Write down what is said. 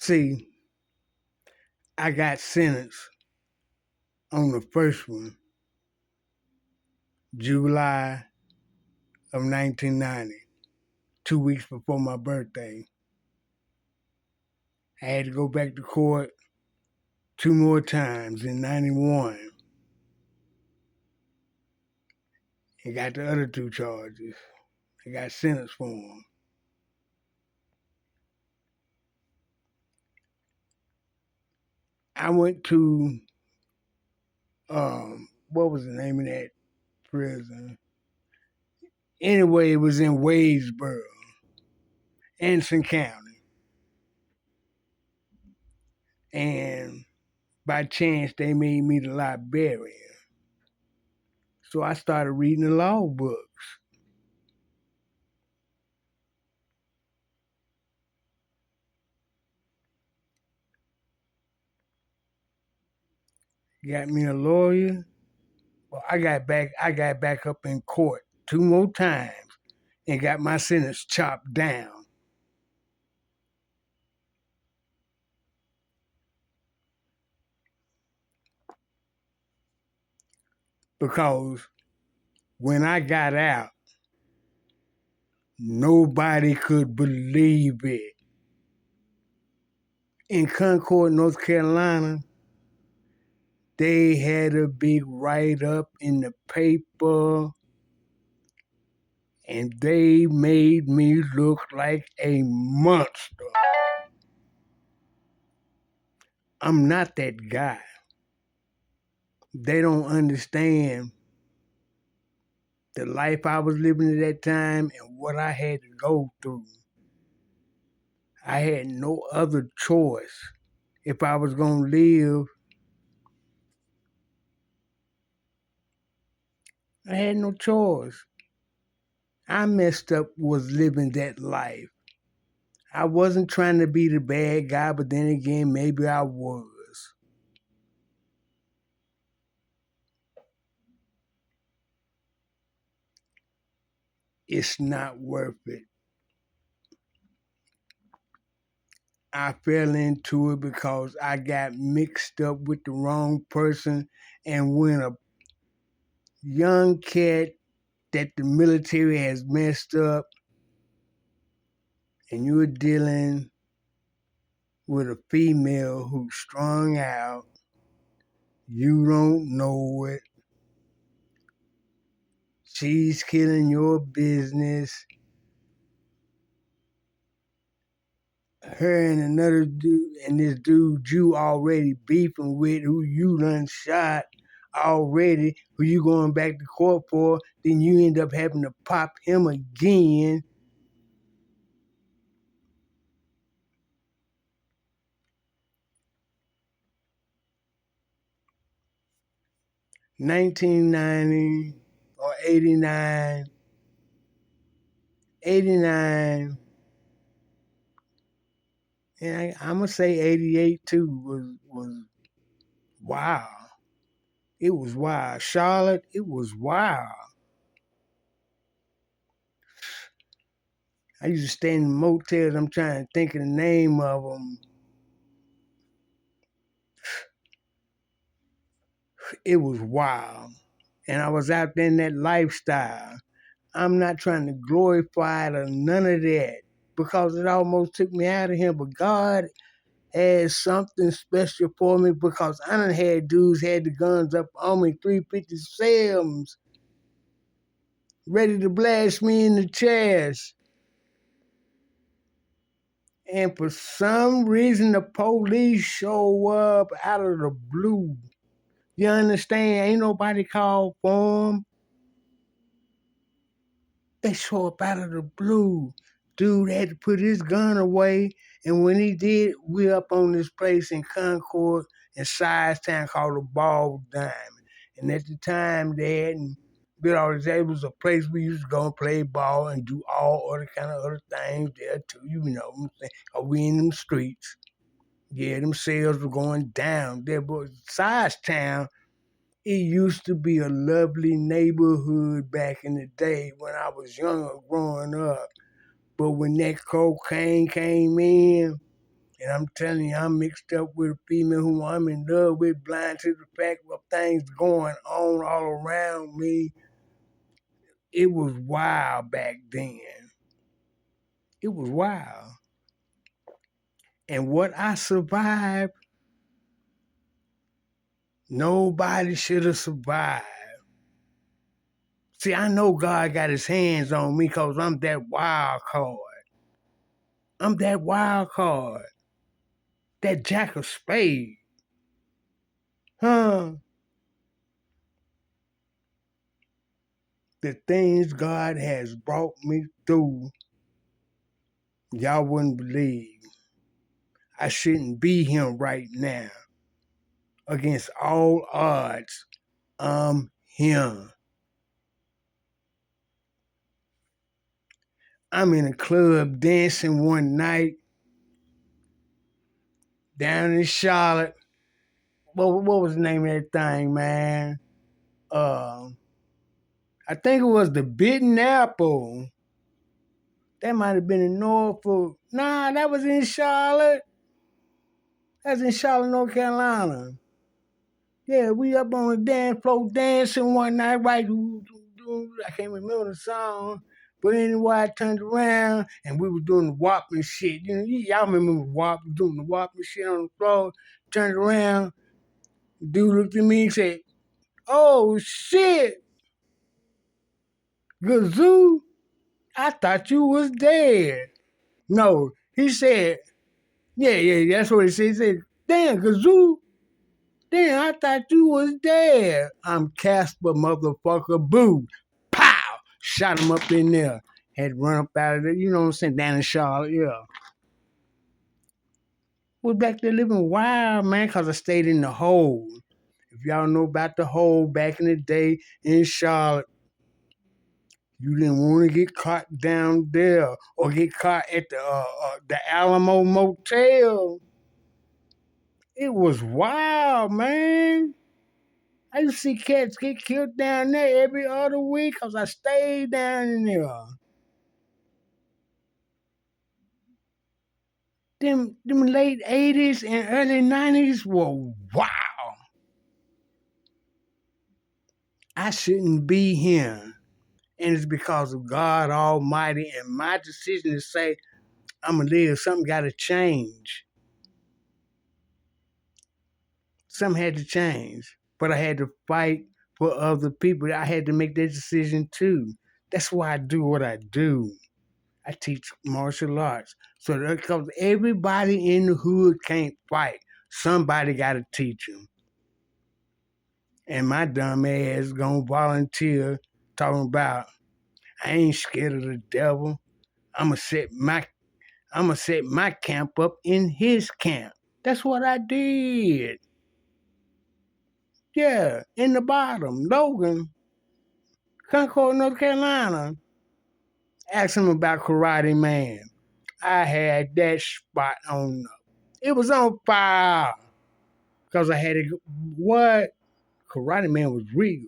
See, I got sentenced on the first one, July of 1990, 2 weeks before my birthday. I had to go back to court two more times in 91 and got the other two charges. I got sentenced for them. I went to, what was the name of that prison? Anyway, it was in Wadesboro, Anson County. And by chance, they made me the librarian. So I started reading the law books. Got me a lawyer. Well, I got back up in court two more times and got my sentence chopped down because when I got out, nobody could believe it. In Concord, North Carolina, they had a big write up in the paper and they made me look like a monster. I'm not that guy. They don't understand the life I was living at that time and what I had to go through. I had no other choice. If I was going to live, I had no choice. I messed up was living that life. I wasn't trying to be the bad guy, but then again, maybe I was. It's not worth it. I fell into it because I got mixed up with the wrong person. And when a young cat that the military has messed up and you're dealing with a female who's strung out, you don't know it. She's killing your business. Her and another dude, and this dude you already beefing with, who you done shot already, who you going back to court for, then you end up having to pop him again. 1990 or 89, 89, and I'm gonna say 88 too was wow. It was wild. Charlotte, it was wild. I used to stay in motels. I'm trying to think of the name of them. It was wild. And I was out there in that lifestyle. I'm not trying to glorify it or none of that because it almost took me out of here. But God had something special for me because I done had dudes had the guns up on me, 357s, ready to blast me in the chest. And for some reason, the police show up out of the blue. You understand? Ain't nobody called for them. They show up out of the blue. Dude had to put his gun away, and when he did, we up on this place in Concord in Size Town called the Ball Diamond. And at the time, they hadn't built all this. It was a place we used to go and play ball and do all other kind of other things there too. You know what I'm saying? Are we in them streets? Yeah, them sales were going down there, but Size Town, it used to be a lovely neighborhood back in the day when I was younger growing up. But when that cocaine came in, And I'm telling you, I'm mixed up with a female who I'm in love with, blind to the fact of things going on all around me. It was wild back then. It was wild. And what I survived, nobody should have survived. See, I know God got his hands on me because I'm that wild card. I'm that wild card. That jack of spades. Huh? The things God has brought me through, y'all wouldn't believe. I shouldn't be him right now. Against all odds, I'm him. I'm in a club dancing one night down in Charlotte. What was the name of that thing, man? I think it was the Bitten Apple. That might have been in Norfolk. Nah, that was in Charlotte. That's in Charlotte, North Carolina. Yeah, we up on the dance floor dancing one night, right? I can't remember the song. But anyway, I turned around and we were doing the whopping shit. You know, y'all remember doing the whopping shit on the floor. Turned around, dude looked at me and said, "Oh shit, Gazoo, I thought you was dead." No, he said, yeah, that's what he said. He said, "Damn, Gazoo, damn, I thought you was dead." I'm Casper motherfucker Boo. Pow! Shot him up in there. Had to run up out of there. You know what I'm saying? Down in Charlotte, yeah. Was back there living wild, man, because I stayed in the hole. If y'all know about the hole back in the day in Charlotte, you didn't want to get caught down there or get caught at the Alamo Motel. It was wild, man. I used to see cats get killed down there every other week because I stayed down in there. Them late 80s and early 90s were wow. I shouldn't be here. And it's because of God Almighty and my decision to say, I'm going to live. Something got to change. Something had to change. But I had to fight for other people. I had to make that decision too. That's why I do what I do. I teach martial arts. So because everybody in the hood can't fight, somebody got to teach them. And my dumb ass gonna volunteer talking about I ain't scared of the devil. I'ma set my camp up in his camp. That's what I did. Yeah, in the bottom, Logan, Concord, North Carolina. Ask him about Karate Man. I had that spot on. It was on fire because I had it. What? Karate Man was real.